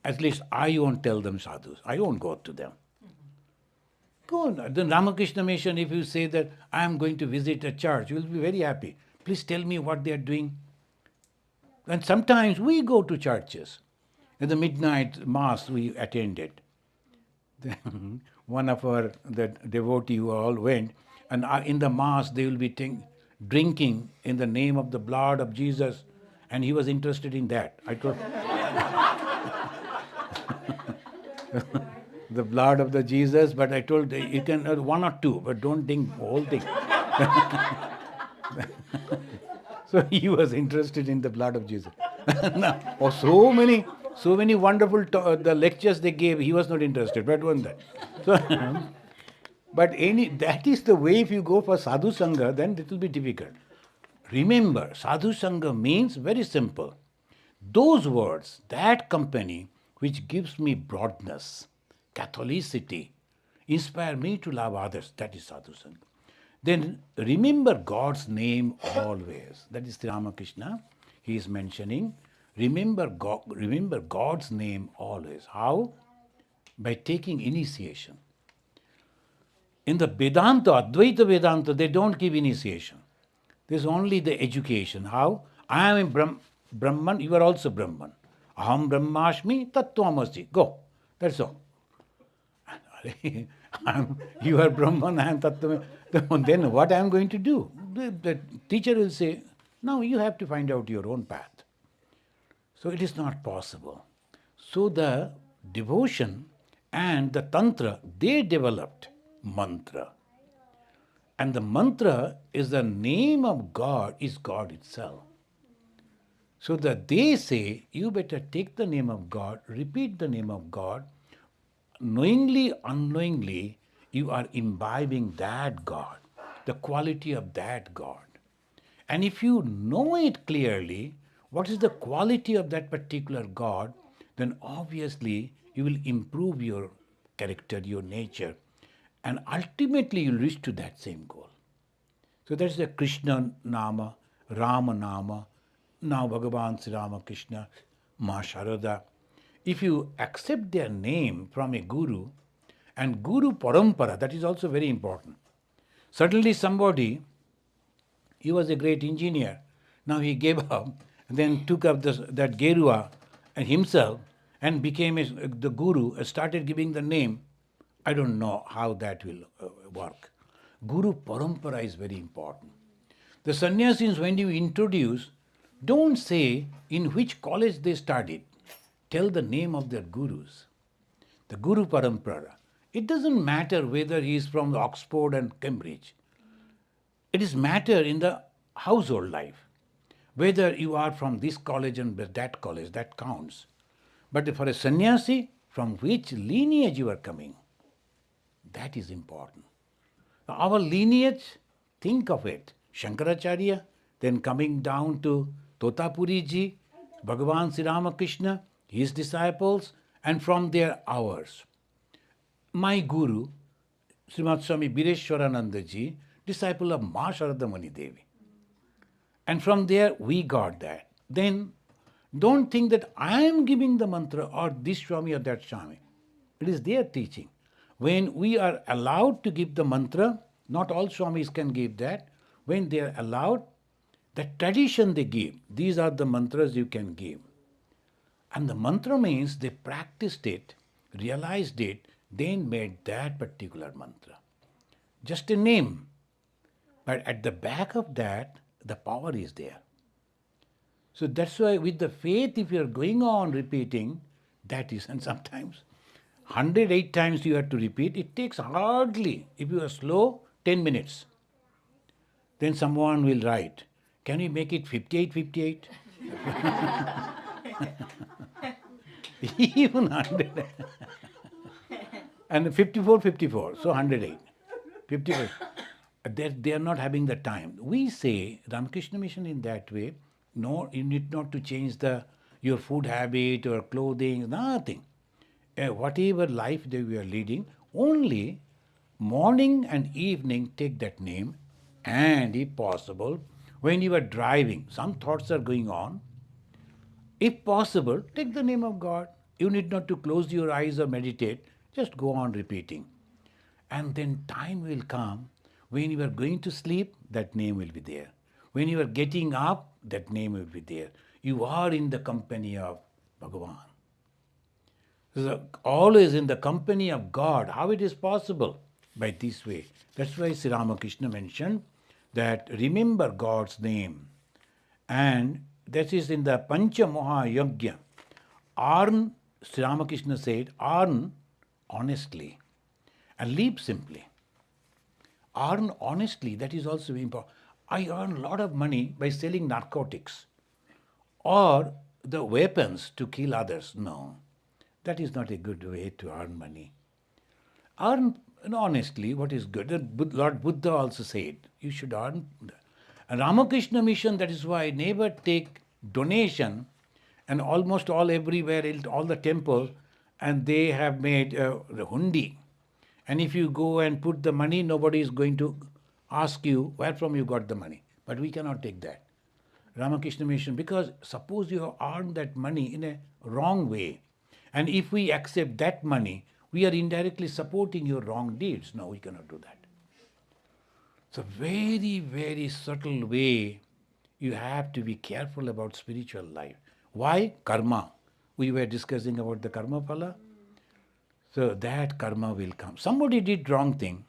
[SPEAKER 2] At least I won't tell them sadhus. I won't go to them. Go on. The Ramakrishna Mission, if you say that I am going to visit a church, you will be very happy. Please tell me what they are doing. And sometimes we go to churches. In the midnight mass we attended. One of the devotee who all went, and in the mass they will be drinking in the name of the blood of Jesus, and he was interested in that. I told the blood of the Jesus, but I told you can one or two, but don't drink the whole thing. So he was interested in the blood of Jesus. Now, so many wonderful the lectures they gave, he was not interested, but one that. So, but that is the way. If you go for sadhu sangha, then it will be difficult. Remember, sadhu sangha means very simple. Those words, that company which gives me broadness, Catholicity, inspire me to love others, that is sadhu sangha. Then remember God's name always. That is Sri Ramakrishna. He is mentioning, remember God's name always. How? By taking initiation. In the Vedanta, Advaita Vedanta, they don't give initiation. There's only the education. How? I am Brahman, you are also Brahman. Aham Brahmasmi Tattvamasi. Go. That's all. You are Brahman, I am Tattva. Then what I am going to do? The teacher will say, now you have to find out your own path. So it is not possible. So the devotion and the tantra, they developed mantra. And the mantra is the name of God, is God itself. So that they say, you better take the name of God, repeat the name of God, knowingly, unknowingly, you are imbibing that God, the quality of that God. And if you know it clearly, what is the quality of that particular God, then obviously you will improve your character, your nature, and ultimately you'll reach to that same goal. So that's the Krishna Nama, Rama Nama, now Bhagavan Sri Ramakrishna, Ma Sharada. If you accept their name from a guru, and guru parampara, that is also very important. Suddenly somebody, he was a great engineer, now he gave up, and then took up that Gerua and himself and became the guru, started giving the name. I don't know how that will work. Guru parampara is very important. The sannyasis, when you introduce, don't say in which college they studied. Tell the name of their gurus. The Guru Parampara. It doesn't matter whether he is from Oxford and Cambridge. It is matter in the household life. Whether you are from this college and that college, that counts. But for a sannyasi, from which lineage you are coming, that is important. Our lineage, think of it. Shankaracharya, then coming down to Totapuri ji, Bhagavan Sri Ramakrishna, his disciples, and from there ours. My guru, Srimad Swami Bireshwarananda ji, disciple of Ma Sharada Mani Devi. And from there we got that. Then don't think that I am giving the mantra or this Swami or that Swami. It is their teaching. When we are allowed to give the mantra, not all Swamis can give that. When they are allowed, the tradition they give, these are the mantras you can give. And the mantra means they practiced it, realized it, then made that particular mantra. Just a name. But at the back of that, the power is there. So that's why with the faith, if you are going on repeating, that is, and sometimes 108 times you have to repeat, it takes hardly, if you are slow, 10 minutes. Then someone will write, can you make it 58, 58? Even 100. And 54, 54, so 108. 54. They are not having the time. We say, Ramakrishna Mission in that way, no, you need not to change your food habit or clothing, nothing. Whatever life that we are leading, only morning and evening take that name, and if possible, when you are driving, some thoughts are going on, if possible, take the name of God. You need not to close your eyes or meditate, just go on repeating. And then time will come, when you are going to sleep, that name will be there. When you are getting up, that name will be there. You are in the company of Bhagavan. So always in the company of God. How it is possible? By this way. That's why Sri Ramakrishna mentioned that remember God's name. And that is in the Pancha Mahayagya. Earn, Sri Ramakrishna said, earn honestly and live simply. Earn honestly, that is also important. I earn a lot of money by selling narcotics or the weapons to kill others. No, that is not a good way to earn money. Earn honestly what is good. Lord Buddha also said, you should earn. And Ramakrishna Mission, that is why I never take donation, and almost all everywhere, all the temple, and they have made the hundi. And if you go and put the money, nobody is going to ask you where from you got the money. But we cannot take that. Ramakrishna Mission, because suppose you have earned that money in a wrong way, and if we accept that money, we are indirectly supporting your wrong deeds. No, we cannot do that. It's a very, very subtle way. You have to be careful about spiritual life. Why? Karma. We were discussing about the karma phala. So that karma will come. Somebody did wrong thing.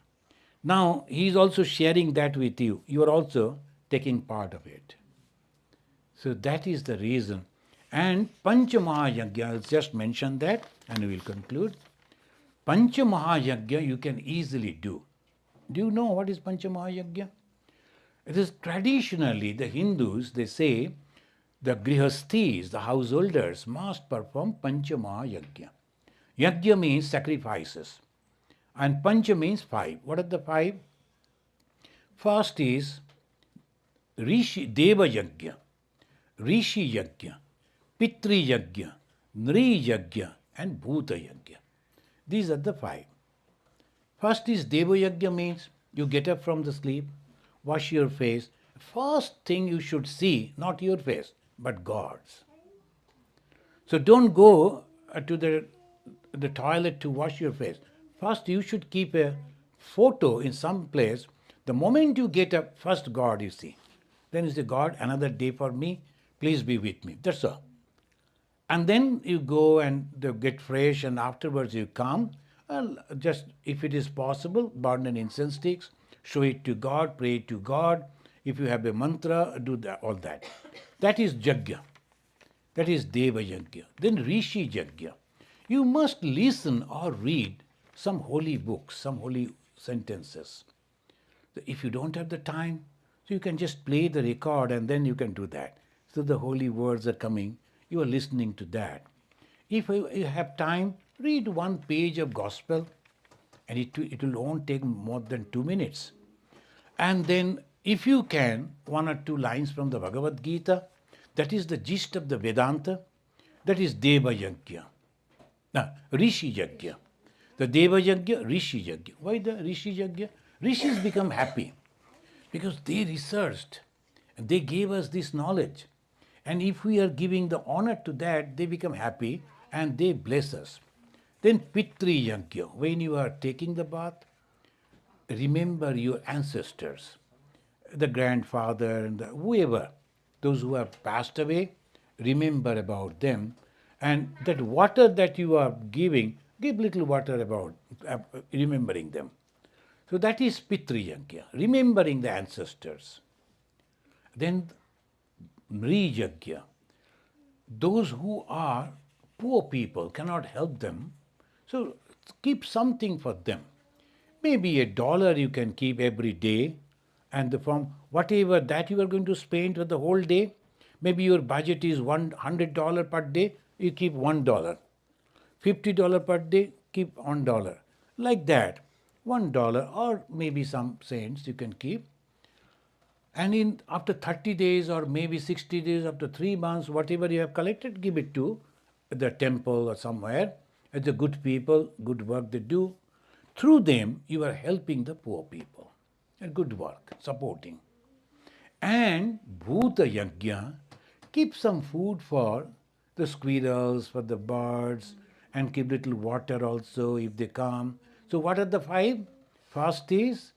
[SPEAKER 2] Now he is also sharing that with you. You are also taking part of it. So that is the reason. And Pancha Mahayagya, I'll just mention that and we will conclude. Pancha Mahayagya you can easily do. Do you know what is Pancha Mahayagya? It is traditionally the Hindus, they say the grihasthis, the householders, must perform Pancha Mahayagya. Yagya means sacrifices. And Pancha means 5. What are the 5? First is Rishi Deva Yagya, Rishi Yagya, Pitri Yagya, Nri Yagya, and Bhuta Yagya. These are the 5. First is Deva Yagya means you get up from the sleep, wash your face. First thing you should see, not your face, but God's. So don't go to the toilet to wash your face. First you should keep a photo in some place. The moment you get up, first God you see. Then you say, God, another day for me, please be with me. That's all. And then you go and get fresh, and afterwards you come. Well, just if it is possible, burn an incense sticks, show it to God, pray to God. If you have a mantra, do that, all that. That is Yajna. That is Deva Yajna. Then Rishi Yajna. You must listen or read some holy books, some holy sentences. If you don't have the time, so you can just play the record and then you can do that. So the holy words are coming, you are listening to that. If you have time, read one page of gospel and it will only take more than 2 minutes. And then if you can, 1 or 2 lines from the Bhagavad Gita, that is the gist of the Vedanta, that is Deva Yajna. Rishi Yajna. The Deva Yajna, Rishi Yajna. Why the Rishi Yajna? Rishis become happy because they researched and they gave us this knowledge. And if we are giving the honor to that, they become happy and they bless us. Then Pitri Yajna. When you are taking the bath, remember your ancestors, the grandfather and whoever, those who have passed away, remember about them. And that water that you are giving, give little water about remembering them. So that is Pitri Yajna, remembering the ancestors. Then Mri Yajna, those who are poor people, cannot help them, so keep something for them. Maybe $1 you can keep every day, and from whatever that you are going to spend for the whole day, maybe your budget is $100 per day, you keep $1. $50 per day, keep $1. Like that, $1 or maybe some cents you can keep. And after 30 days or maybe 60 days, after 3 months, whatever you have collected, give it to the temple or somewhere. As the good people, good work they do. Through them, you are helping the poor people. A good work, supporting. And Bhuta Yajna, keep some food for the squirrels, for the birds, and keep little water also if they come. So what are the 5? First is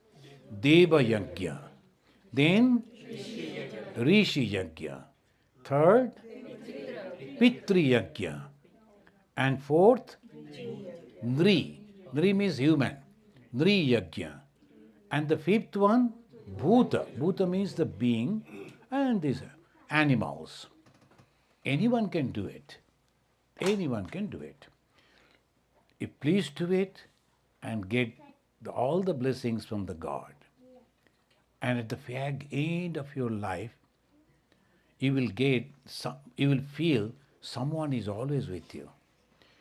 [SPEAKER 2] Deva Yajna. Then Rishi Yajna. Third, Pitri Yajna. And fourth, Nri. Nri means human. Nri Yajna. And the 5th one, Bhuta. Bhuta means the being, and these animals. Anyone can do it. Anyone can do it. If please do it and get all the blessings from the God. And at the end of your life, you will feel someone is always with you.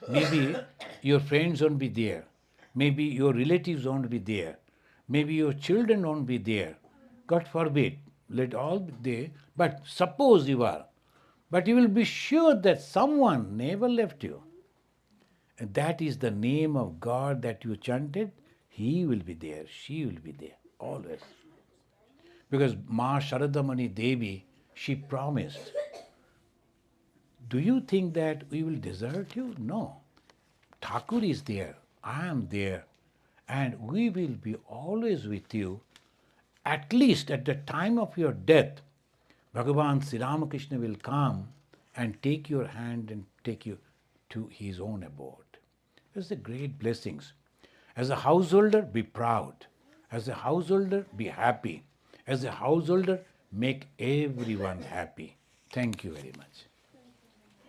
[SPEAKER 2] Maybe your friends won't be there. Maybe your relatives won't be there. Maybe your children won't be there. God forbid, let all be there. But suppose you are. But you will be sure that someone never left you. And that is the name of God that you chanted. He will be there. She will be there. Always. Because Ma Sharadamani Devi, she promised. Do you think that we will desert you? No. Thakur is there. I am there. And we will be always with you. At least at the time of your death, Bhagavan Sri Ramakrishna will come and take your hand and take you to his own abode. It's the great blessings. As a householder, be proud. As a householder, be happy. As a householder, make everyone happy. Thank you very much.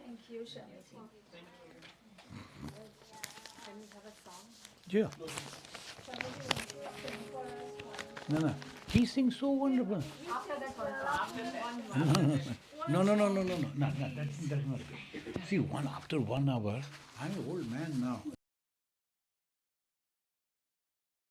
[SPEAKER 3] Thank you, Swamiji.
[SPEAKER 1] Can we have a song?
[SPEAKER 2] Yeah. No. He sings so wonderful.
[SPEAKER 1] After that one song.
[SPEAKER 2] No. That's not good. See, after 1 hour, I'm an old man now.